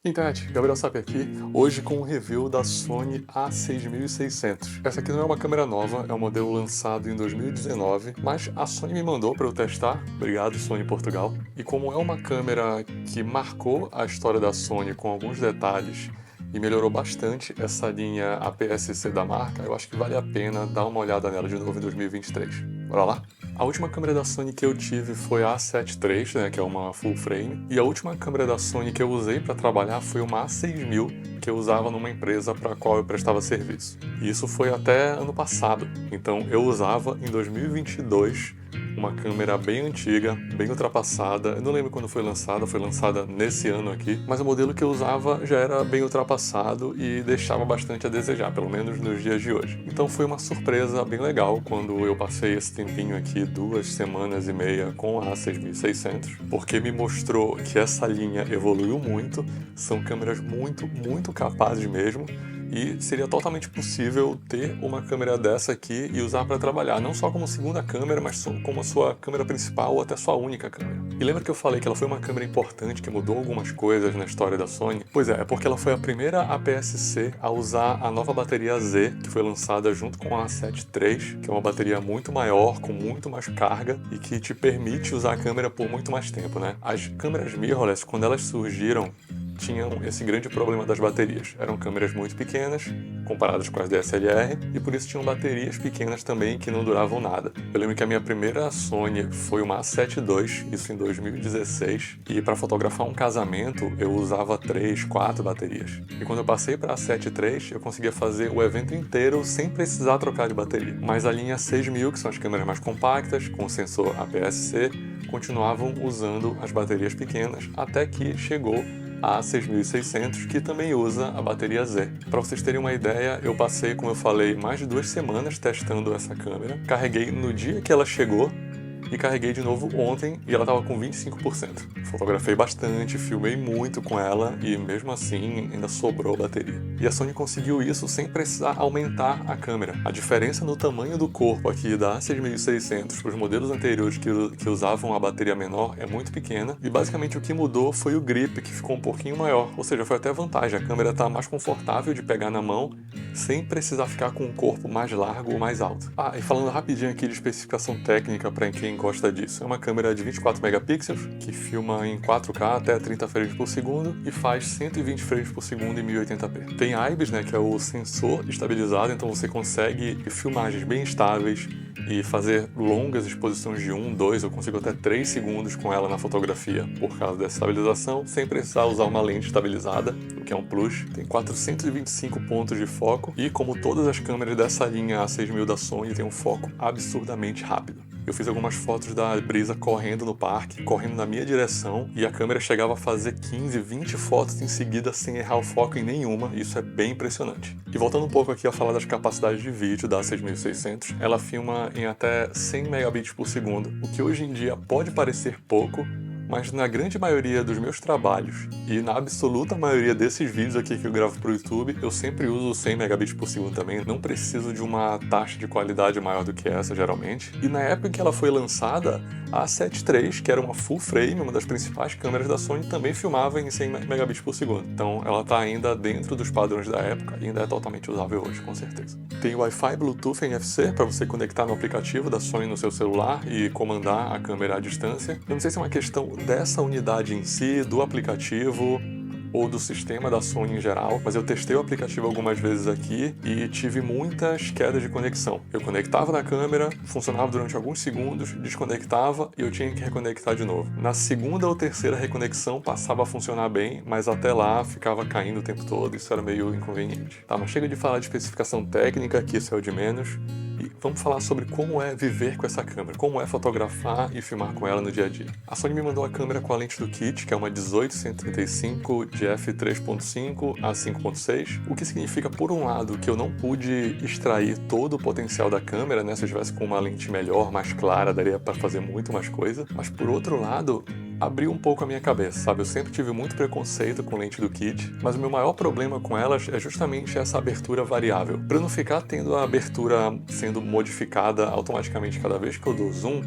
Internet, Gabriel Sapi aqui, hoje com um review da Sony A6600. Essa aqui não é uma câmera nova, é um modelo lançado em 2019, mas a Sony me mandou para eu testar, obrigado Sony Portugal. E como é uma câmera que marcou a história da Sony com alguns detalhes e melhorou bastante essa linha APS-C da marca, eu acho que vale a pena dar uma olhada nela de novo em 2023. Bora lá? A última câmera da Sony que eu tive foi a A7 III, né, que é uma full frame, e a última câmera da Sony que eu usei para trabalhar foi uma A6000, que eu usava numa empresa para a qual eu prestava serviço. E isso foi até ano passado, então eu usava em 2022 uma câmera bem antiga, bem ultrapassada. Eu não lembro quando foi lançada nesse ano aqui, mas o modelo que eu usava já era bem ultrapassado e deixava bastante a desejar, pelo menos nos dias de hoje. Então foi uma surpresa bem legal quando eu passei esse tempinho aqui, 2 semanas e meia, com a 6600, porque me mostrou que essa linha evoluiu muito, são câmeras muito capazes mesmo, e seria totalmente possível ter uma câmera dessa aqui e usar para trabalhar, não só como segunda câmera, mas como a sua câmera principal ou até sua única câmera. E lembra que eu falei que ela foi uma câmera importante que mudou algumas coisas na história da Sony? Pois é porque ela foi a primeira APS-C a usar a nova bateria Z, que foi lançada junto com a A7 III, que é uma bateria muito maior, com muito mais carga e que te permite usar a câmera por muito mais tempo, né? As câmeras mirrorless, quando elas surgiram, tinham esse grande problema das baterias. Eram câmeras muito pequenas, comparadas com as DSLR, e por isso tinham baterias pequenas também que não duravam nada. Eu lembro que a minha primeira Sony foi uma A7 II, isso em 2016, e para fotografar um casamento eu usava 3, 4 baterias. E quando eu passei para a A7 III, eu conseguia fazer o evento inteiro sem precisar trocar de bateria. Mas a linha 6000, que são as câmeras mais compactas, com sensor APS-C, continuavam usando as baterias pequenas, até que chegou a 6600, que também usa a bateria Z. Para vocês terem uma ideia, eu passei, como eu falei, mais de 2 semanas testando essa câmera. Carreguei no dia que ela chegou e carreguei de novo ontem e ela estava com 25%. Fotografei bastante, filmei muito com ela e mesmo assim ainda sobrou bateria. E a Sony conseguiu isso sem precisar aumentar a câmera. A diferença no tamanho do corpo aqui da A6600 para os modelos anteriores que usavam a bateria menor é muito pequena e basicamente o que mudou foi o grip, que ficou um pouquinho maior, ou seja, foi até vantagem. A câmera está mais confortável de pegar na mão sem precisar ficar com um corpo mais largo ou mais alto. Ah, e falando rapidinho aqui de especificação técnica para quem gosta disso. É uma câmera de 24 megapixels, que filma em 4K até 30 frames por segundo e faz 120 frames por segundo em 1080p. Tem IBIS, né, que é o sensor estabilizado, então você consegue filmagens bem estáveis e fazer longas exposições de 1, 2, eu consigo até 3 segundos com ela na fotografia por causa dessa estabilização, sem precisar usar uma lente estabilizada, o que é um plus. Tem 425 pontos de foco e, como todas as câmeras dessa linha A6000 da Sony, tem um foco absurdamente rápido. Eu fiz algumas fotos da Brisa correndo no parque, correndo na minha direção, e a câmera chegava a fazer 15, 20 fotos em seguida sem errar o foco em nenhuma, e isso é bem impressionante. E voltando um pouco aqui a falar das capacidades de vídeo da 6600, ela filma em até 100 megabits por segundo, o que hoje em dia pode parecer pouco, mas na grande maioria dos meus trabalhos e na absoluta maioria desses vídeos aqui que eu gravo para o YouTube, eu sempre uso 100 megabits por segundo também, não preciso de uma taxa de qualidade maior do que essa geralmente. E na época em que ela foi lançada, a A7 III, que era uma full frame, uma das principais câmeras da Sony, também filmava em 100 megabits por segundo. Então ela está ainda dentro dos padrões da época e ainda é totalmente usável hoje, com certeza. Tem Wi-Fi, Bluetooth e NFC para você conectar no aplicativo da Sony no seu celular e comandar a câmera à distância. Eu não sei se é uma questão dessa unidade em si, do aplicativo ou do sistema da Sony em geral, mas eu testei o aplicativo algumas vezes aqui e tive muitas quedas de conexão. Eu conectava na câmera, funcionava durante alguns segundos, desconectava e eu tinha que reconectar de novo. Na segunda ou terceira reconexão passava a funcionar bem, mas até lá ficava caindo o tempo todo, isso era meio inconveniente. Tá, mas chega de falar de especificação técnica, que isso é o de menos. E vamos falar sobre como é viver com essa câmera, como é fotografar e filmar com ela no dia a dia. A Sony me mandou a câmera com a lente do kit, que é uma 18-135 de f3.5 a 5.6, o que significa, por um lado, que eu não pude extrair todo o potencial da câmera, né? Se eu tivesse com uma lente melhor, mais clara, daria para fazer muito mais coisa, mas por outro lado, abriu um pouco a minha cabeça, sabe? Eu sempre tive muito preconceito com lente do kit, mas o meu maior problema com elas é justamente essa abertura variável. Para não ficar tendo a abertura sendo modificada automaticamente cada vez que eu dou zoom,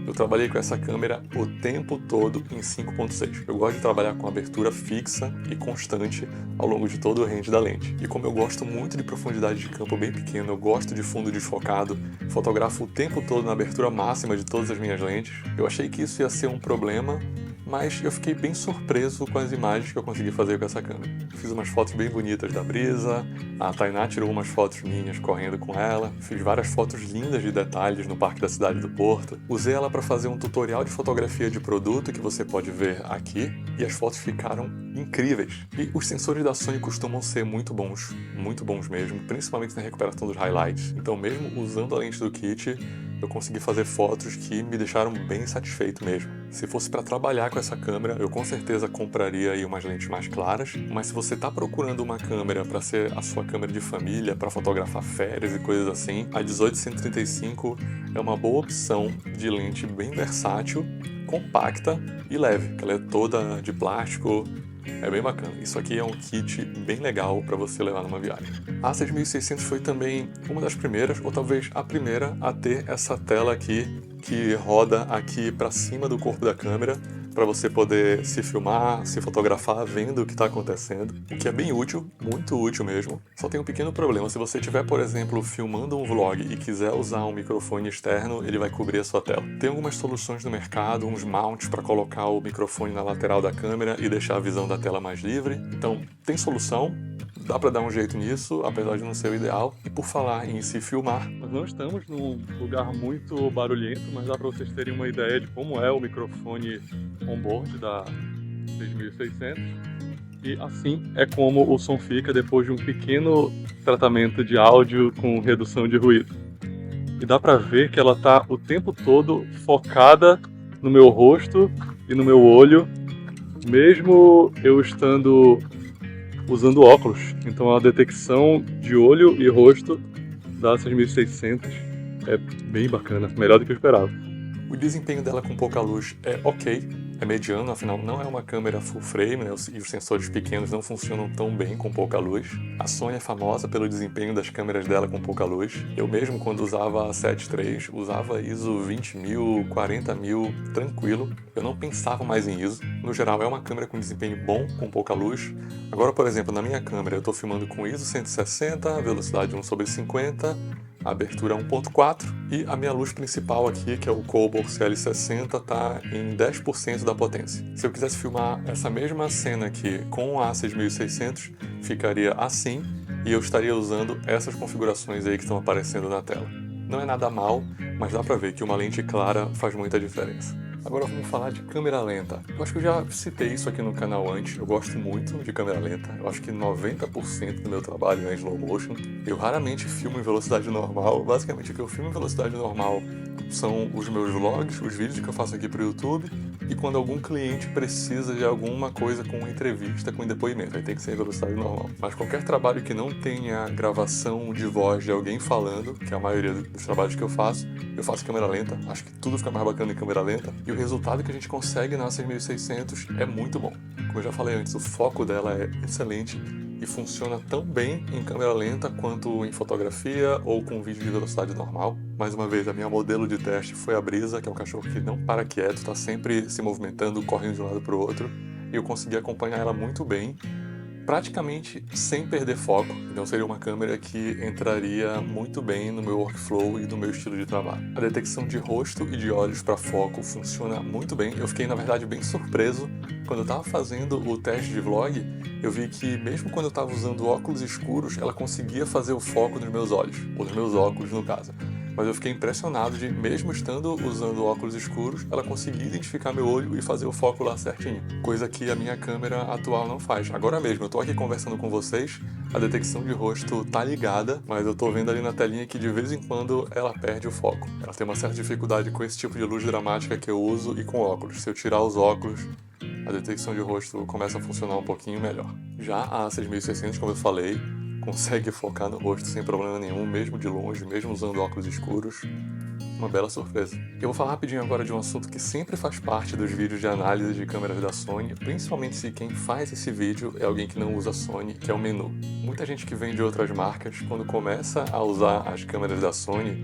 Eu trabalhei com essa câmera o tempo todo em 5.6. Eu gosto de trabalhar com abertura fixa e constante ao longo de todo o range da lente. E como eu gosto muito de profundidade de campo bem pequena, eu gosto de fundo desfocado, fotografo o tempo todo na abertura máxima de todas as minhas lentes, eu achei que isso ia ser um problema, mas eu fiquei bem surpreso com as imagens que eu consegui fazer com essa câmera. Fiz umas fotos bem bonitas da brisa, a Tainá tirou umas fotos minhas correndo com ela, fiz várias fotos lindas de detalhes no Parque da Cidade do Porto, usei ela para fazer um tutorial de fotografia de produto que você pode ver aqui, e as fotos ficaram incríveis. E os sensores da Sony costumam ser muito bons mesmo, principalmente na recuperação dos highlights. Então mesmo usando a lente do kit, eu consegui fazer fotos que me deixaram bem satisfeito mesmo. Se fosse para trabalhar com essa câmera, eu com certeza compraria aí umas lentes mais claras, mas se você está procurando uma câmera para ser a sua câmera de família, para fotografar férias e coisas assim, a 18-135 é uma boa opção de lente bem versátil, compacta e leve, porque ela é toda de plástico. É bem bacana. Isso aqui é um kit bem legal para você levar numa viagem. A 6600 foi também uma das primeiras, ou talvez a primeira, a ter essa tela aqui que roda aqui para cima do corpo da câmera para você poder se filmar, se fotografar vendo o que está acontecendo, o que é bem útil, muito útil mesmo. Só tem um pequeno problema, se você estiver, por exemplo, filmando um vlog e quiser usar um microfone externo, ele vai cobrir a sua tela. Tem algumas soluções no mercado, uns mounts para colocar o microfone na lateral da câmera e deixar a visão da tela mais livre, então tem solução. Dá para dar um jeito nisso, apesar de não ser o ideal. E por falar em se filmar, nós não estamos num lugar muito barulhento, mas dá para vocês terem uma ideia de como é o microfone on-board da 6600. E assim é como o som fica depois de um pequeno tratamento de áudio com redução de ruído. E dá para ver que ela está o tempo todo focada no meu rosto e no meu olho, mesmo eu estando usando óculos. Então a detecção de olho e rosto da 6600 é bem bacana, melhor do que eu esperava. O desempenho dela com pouca luz é ok, é mediano, afinal não é uma câmera full frame, né? E os sensores pequenos não funcionam tão bem com pouca luz. A Sony é famosa pelo desempenho das câmeras dela com pouca luz. Eu mesmo, quando usava a 7 III, usava ISO 20.000, 40.000, tranquilo. Eu não pensava mais em ISO. No geral, é uma câmera com desempenho bom, com pouca luz. Agora, por exemplo, na minha câmera, eu estou filmando com ISO 160, velocidade 1/50, abertura 1.4 e a minha luz principal aqui, que é o Cobalt CL60, está em 10% da potência. Se eu quisesse filmar essa mesma cena aqui com a 6600, ficaria assim e eu estaria usando essas configurações aí que estão aparecendo na tela. Não é nada mal, mas dá pra ver que uma lente clara faz muita diferença. Agora vamos falar de câmera lenta. Eu acho que eu já citei isso aqui no canal antes, eu gosto muito de câmera lenta. Eu acho que 90% do meu trabalho é em slow motion. Eu raramente filmo em velocidade normal. Basicamente o que eu filmo em velocidade normal são os meus vlogs, os vídeos que eu faço aqui pro YouTube, e quando algum cliente precisa de alguma coisa com entrevista, com depoimento, aí tem que ser em velocidade normal. Mas qualquer trabalho que não tenha gravação de voz de alguém falando, que é a maioria dos trabalhos que eu faço em câmera lenta. Acho que tudo fica mais bacana em câmera lenta. E o resultado que a gente consegue na 6600 é muito bom. Como eu já falei antes, o foco dela é excelente e funciona tão bem em câmera lenta quanto em fotografia ou com vídeo de velocidade normal. Mais uma vez, a minha modelo de teste foi a Brisa, que é um cachorro que não para quieto, está sempre se movimentando, correndo de um lado para o outro, e eu consegui acompanhar ela muito bem, praticamente sem perder foco. Então seria uma câmera que entraria muito bem no meu workflow e no meu estilo de trabalho. A detecção de rosto e de olhos para foco funciona muito bem. Eu fiquei, na verdade, bem surpreso quando eu estava fazendo o teste de vlog. Eu vi que mesmo quando eu estava usando óculos escuros, ela conseguia fazer o foco nos meus olhos, ou nos meus óculos no caso. Mas eu fiquei impressionado de, mesmo estando usando óculos escuros, ela conseguia identificar meu olho e fazer o foco lá certinho. Coisa que a minha câmera atual não faz. Agora mesmo, eu tô aqui conversando com vocês, a detecção de rosto tá ligada, mas eu tô vendo ali na telinha que de vez em quando ela perde o foco. Ela tem uma certa dificuldade com esse tipo de luz dramática que eu uso e com óculos. Se eu tirar os óculos, a detecção de rosto começa a funcionar um pouquinho melhor. Já a 6600, como eu falei, consegue focar no rosto sem problema nenhum, mesmo de longe, mesmo usando óculos escuros. Uma bela surpresa. Eu vou falar rapidinho agora de um assunto que sempre faz parte dos vídeos de análise de câmeras da Sony, principalmente se quem faz esse vídeo é alguém que não usa Sony, que é o menu. Muita gente que vem de outras marcas, quando começa a usar as câmeras da Sony,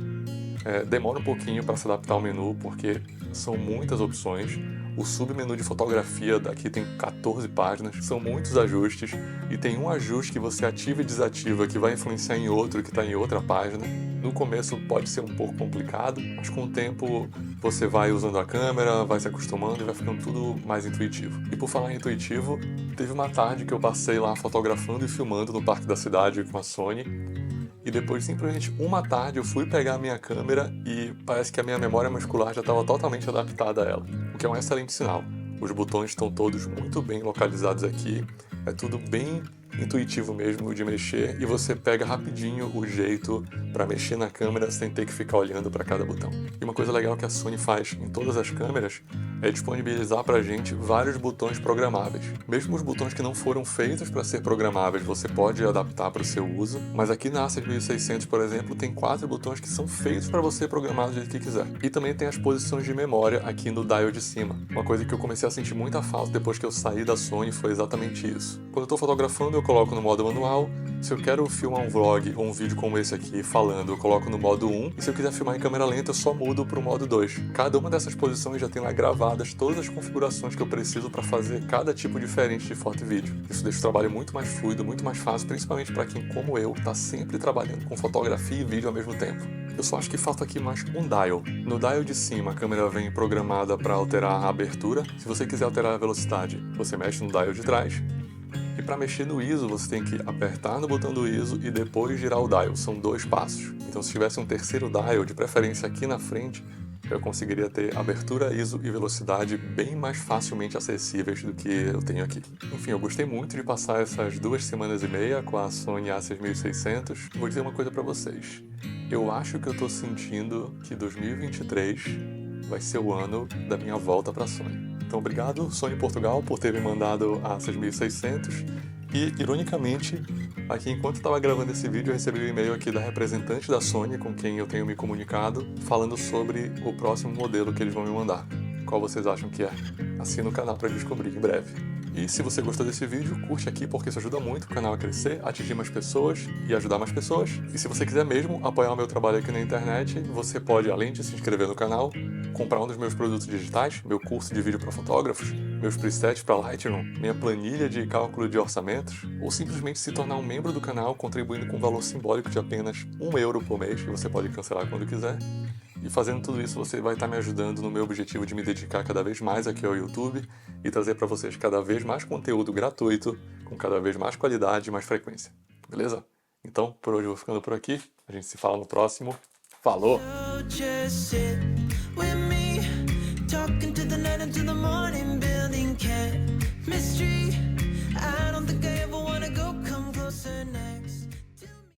Demora um pouquinho para se adaptar ao menu, porque são muitas opções. O submenu de fotografia daqui tem 14 páginas, são muitos ajustes, e tem um ajuste que você ativa e desativa que vai influenciar em outro que está em outra página. No começo pode ser um pouco complicado, mas com o tempo você vai usando a câmera, vai se acostumando e vai ficando tudo mais intuitivo. E por falar em intuitivo, teve uma tarde que eu passei lá fotografando e filmando no parque da cidade com a Sony, e depois, simplesmente uma tarde, eu fui pegar a minha câmera e parece que a minha memória muscular já estava totalmente adaptada a ela, o que é um excelente sinal. Os botões estão todos muito bem localizados aqui, é tudo bem intuitivo mesmo de mexer, e você pega rapidinho o jeito para mexer na câmera sem ter que ficar olhando para cada botão. E uma coisa legal que a Sony faz em todas as câmeras é disponibilizar para a gente vários botões programáveis. Mesmo os botões que não foram feitos para ser programáveis, você pode adaptar para o seu uso, mas aqui na A6600, por exemplo, tem 4 botões que são feitos para você programar do jeito que quiser. E também tem as posições de memória aqui no dial de cima. Uma coisa que eu comecei a sentir muita falta depois que eu saí da Sony foi exatamente isso. Quando eu estou fotografando, eu coloco no modo manual. Se eu quero filmar um vlog ou um vídeo como esse aqui falando, eu coloco no modo 1, e se eu quiser filmar em câmera lenta, eu só mudo para o modo 2. Cada uma dessas posições já tem lá gravadas todas as configurações que eu preciso para fazer cada tipo diferente de foto e vídeo. Isso deixa o trabalho muito mais fluido, muito mais fácil, principalmente para quem, como eu, está sempre trabalhando com fotografia e vídeo ao mesmo tempo. Eu só acho que falta aqui mais um dial. No dial de cima, a câmera vem programada para alterar a abertura. Se você quiser alterar a velocidade, você mexe no dial de trás. E para mexer no ISO, você tem que apertar no botão do ISO e depois girar o dial. São 2 passos. Então, se tivesse um terceiro dial, de preferência aqui na frente, eu conseguiria ter abertura, ISO e velocidade bem mais facilmente acessíveis do que eu tenho aqui. Enfim, eu gostei muito de passar essas 2 semanas e meia com a Sony A6600. Vou dizer uma coisa para vocês. Eu acho que eu tô sentindo que 2023 vai ser o ano da minha volta para a Sony. Então, obrigado, Sony Portugal, por ter me mandado a 6600. E, ironicamente, aqui enquanto eu estava gravando esse vídeo, eu recebi um e-mail aqui da representante da Sony, com quem eu tenho me comunicado, falando sobre o próximo modelo que eles vão me mandar. Qual vocês acham que é? Assina o canal para descobrir em breve. E se você gostou desse vídeo, curte aqui porque isso ajuda muito o canal a crescer, atingir mais pessoas e ajudar mais pessoas. E se você quiser mesmo apoiar o meu trabalho aqui na internet, você pode, além de se inscrever no canal, comprar um dos meus produtos digitais, meu curso de vídeo para fotógrafos, meus presets para Lightroom, minha planilha de cálculo de orçamentos, ou simplesmente se tornar um membro do canal contribuindo com um valor simbólico de apenas €1 por mês, que você pode cancelar quando quiser. E fazendo tudo isso, você vai estar me ajudando no meu objetivo de me dedicar cada vez mais aqui ao YouTube e trazer para vocês cada vez mais conteúdo gratuito, com cada vez mais qualidade e mais frequência. Beleza? Então, por hoje eu vou ficando por aqui. A gente se fala no próximo. Falou! Talking to the night until the morning, building chemistry. I don't think I ever wanna go come closer next.